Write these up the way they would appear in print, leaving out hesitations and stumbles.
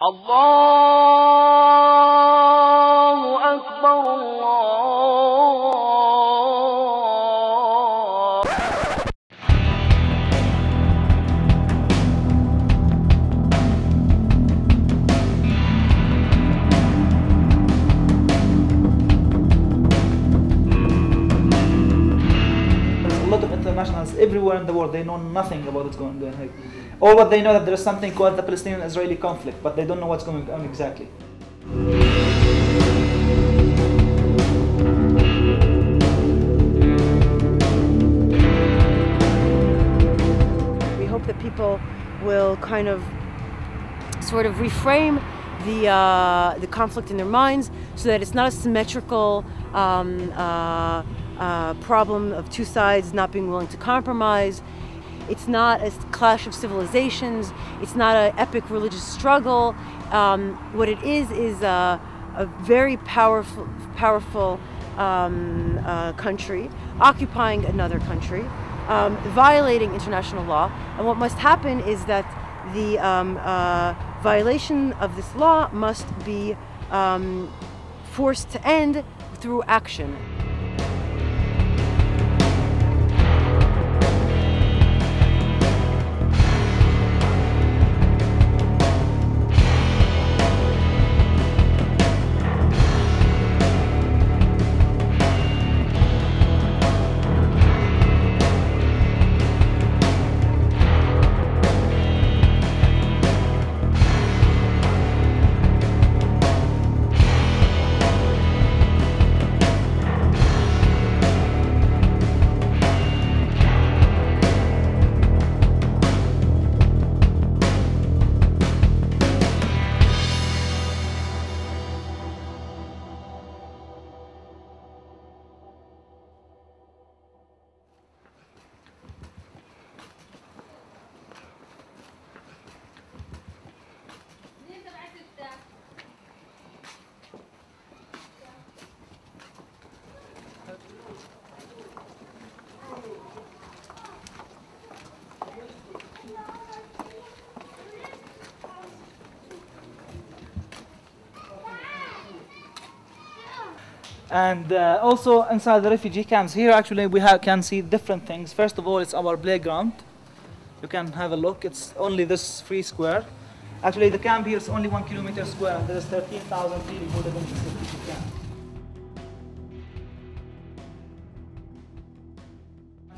الله أكبر الله. There's a lot of internationals everywhere in the world. They know nothing about what's going on. Or what they know that there is something called the Palestinian-Israeli conflict, but they don't know what's going on exactly. We hope that people will kind of sort of reframe the conflict in their minds so that it's not a symmetrical problem of two sides not being willing to compromise. It's not a clash of civilizations. It's not an epic religious struggle. What it is a very powerful country occupying another country, violating international law. And what must happen is that the violation of this law must be forced to end through action. And also inside the refugee camps, here actually we can see different things. First of all, it's our playground. You can have a look. It's only this free square. Actually, the camp here is only 1 kilometer square, and there is 13,000 people who live in this refugee camp.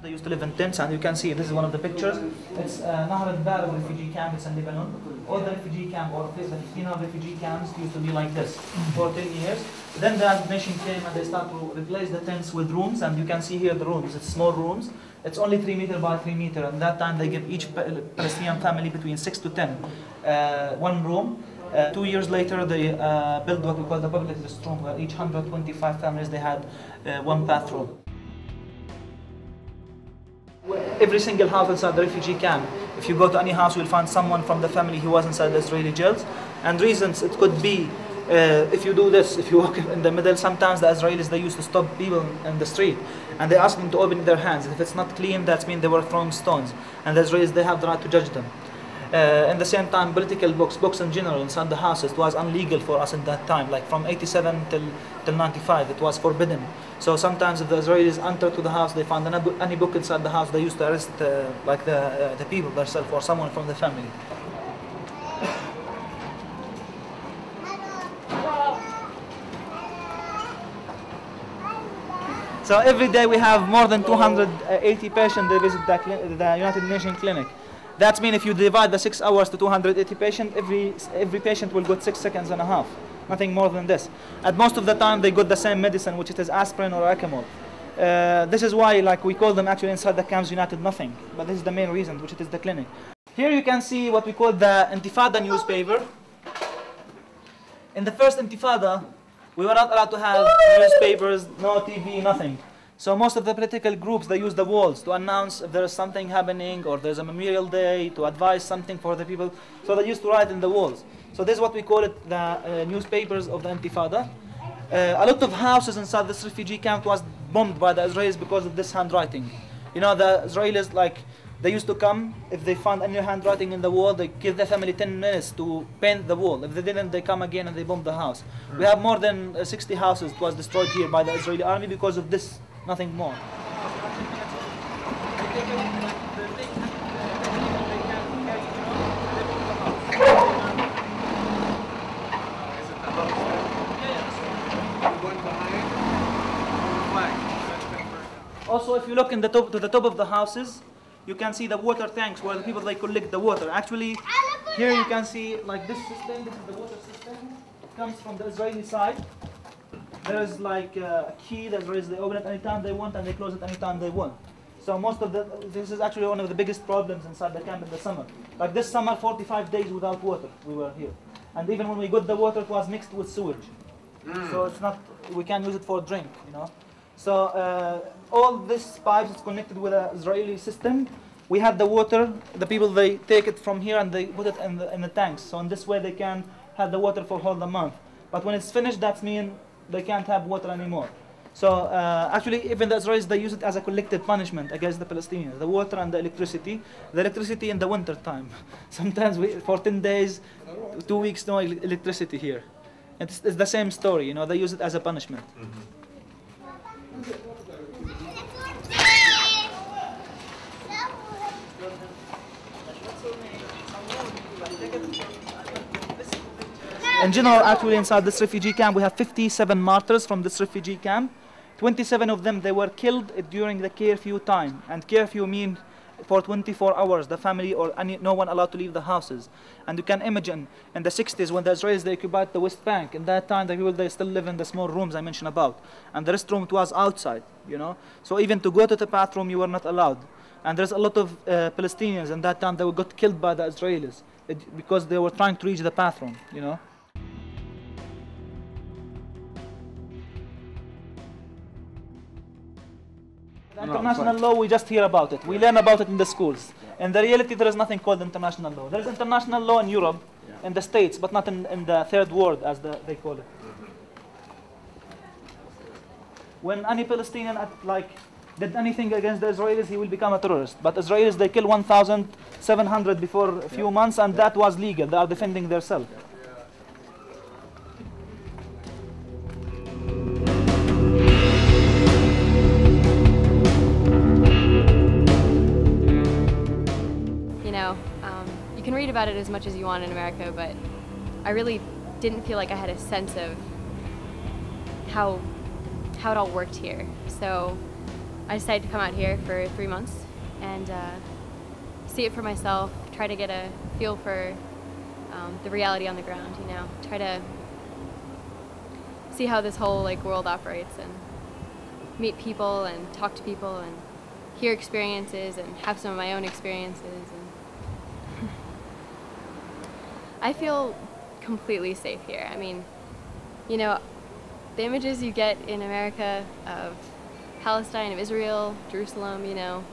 They used to live in tents, and you can see this is one of the pictures. It's Nahr al-Bar refugee camp. It's in Lebanon. All the refugee camp, or at least the 15 refugee camps, used to be like this for 10 years. Then the nation came and they started to replace the tents with rooms, and you can see here the rooms. It's small rooms. It's only 3 meter by 3 meter, and that time they give each Palestinian family between 6 to 10 one room. 2 years later, they built what we call the public restroom, where each 125 families they had one bathroom. Every single house inside the refugee camp, if you go to any house, you'll find someone from the family who was inside the Israeli jails. And reasons it could be, if you do this, if you walk in the middle, sometimes the Israelis, they used to stop people in the street and they ask them to open their hands. If it's not clean, that means they were throwing stones. And the Israelis, they have the right to judge them. In the same time, political books in general inside the houses, it was illegal for us in that time. Like from 87 till 95, it was forbidden. So sometimes if the Israelis enter to the house, they find any book inside the house, they used to arrest like the people themselves or someone from the family. So every day we have more than 280 patients that visit the United Nations clinic. That means if you divide the 6 hours to 280 patients, every patient will get 6 seconds and a half. Nothing more than this. And most of the time they got the same medicine, which it is aspirin or Acamol. This is why, like, we call them actually inside the camps United Nothing. But this is the main reason, which it is the clinic. Here you can see what we call the Intifada newspaper. In the first Intifada, we were not allowed to have newspapers, no TV, nothing. So most of the political groups, they use the walls to announce if there is something happening or there's a memorial day, to advise something for the people. So they used to write in the walls. So this is what we call it, the newspapers of the Intifada. A lot of houses inside this refugee camp was bombed by the Israelis because of this handwriting. You know, the Israelis, like, They used to come, if they found any handwriting in the wall, they give the family 10 minutes to paint the wall. If they didn't, they come again and they bomb the house. We have more than 60 houses was destroyed here by the Israeli army because of this, nothing more. Also, if you look in the top, to the top of the houses, you can see the water tanks where the people they collect the water. Actually, here you can see like this system. This is the water system. It comes from the Israeli side. There is like a key that they open it anytime they want and they close it anytime they want. So this is actually one of the biggest problems inside the camp in the summer. Like this summer, 45 days without water we were here, and even when we got the water, it was mixed with sewage. So it's not, we can use it for drink, you know. So all these pipes is connected with an Israeli system. We had the water, the people they take it from here and they put it in the tanks. So in this way they can have the water for whole the month. But when it's finished, that means they can't have water anymore. So actually even the Israelis, they use it as a collective punishment against the Palestinians, the water and the electricity. The electricity in the winter time. Sometimes for 10 days, 2 weeks, no electricity here. It's the same story, you know, they use it as a punishment. In general, actually inside this refugee camp, we have 57 martyrs from this refugee camp. 27 of them, they were killed during the curfew time. And curfew means for 24 hours, the family or no one allowed to leave the houses. And you can imagine in the 60s when the Israelis, they occupied the West Bank. In that time, the people, they still live in the small rooms I mentioned about. And the restroom, it was outside, you know. So even to go to the bathroom, you were not allowed. And there's a lot of Palestinians in that time that got killed by the Israelis because they were trying to reach the bathroom, you know. The international law, we just hear about it. We learn about it in the schools. In the reality, there is nothing called international law. There is international law in Europe, in the States, but not in the third world, as they call it. When any Palestinian did anything against the Israelis, he will become a terrorist. But Israelis, they kill 1,700 before a few months, and that was legal. They are defending themselves. You can read about it as much as you want in America, but I really didn't feel like I had a sense of how it all worked here. So I decided to come out here for 3 months and see it for myself, try to get a feel for the reality on the ground, you know, try to see how this whole world operates and meet people and talk to people and hear experiences and have some of my own experiences. And I feel completely safe here. I mean, you know, the images you get in America of Palestine, of Israel, Jerusalem, you know,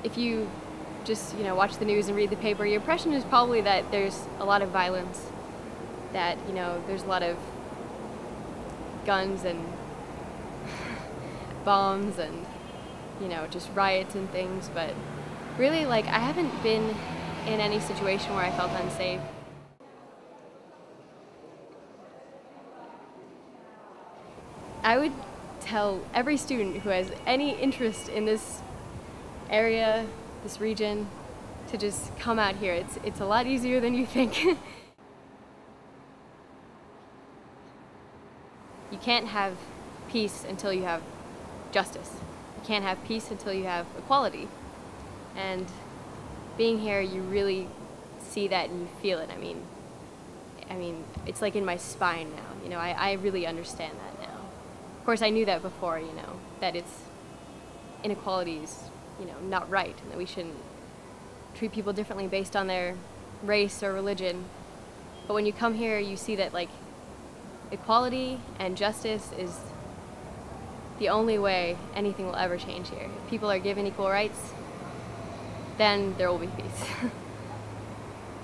if you just, watch the news and read the paper, your impression is probably that there's a lot of violence, that, there's a lot of guns and bombs and, just riots and things, but really, I haven't been in any situation where I felt unsafe. I would tell every student who has any interest in this area, this region, to just come out here. It's a lot easier than you think. You can't have peace until you have justice. You can't have peace until you have equality. And being here, you really see that and you feel it. I mean, it's like in my spine now. I really understand that now. Of course, I knew that before. That inequality is, not right, and that we shouldn't treat people differently based on their race or religion. But when you come here, you see that equality and justice is the only way anything will ever change here. If people are given equal rights, then there will be peace.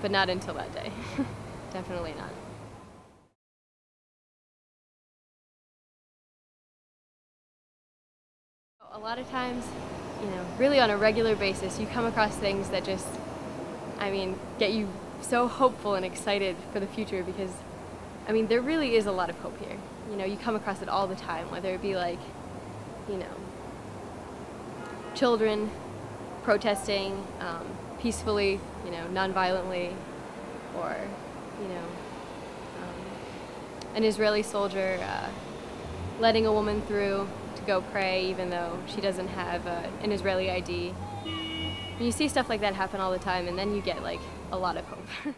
But not until that day. Definitely not. A lot of times you know, really on a regular basis, you come across things that just, I mean, get you so hopeful and excited for the future because, I mean, there really is a lot of hope here. You know, you come across it all the time, whether it be like, you know, children protesting peacefully, you know, non-violently, or, you know, an Israeli soldier letting a woman through to go pray even though she doesn't have an Israeli ID. You see stuff like that happen all the time, and then you get like a lot of hope.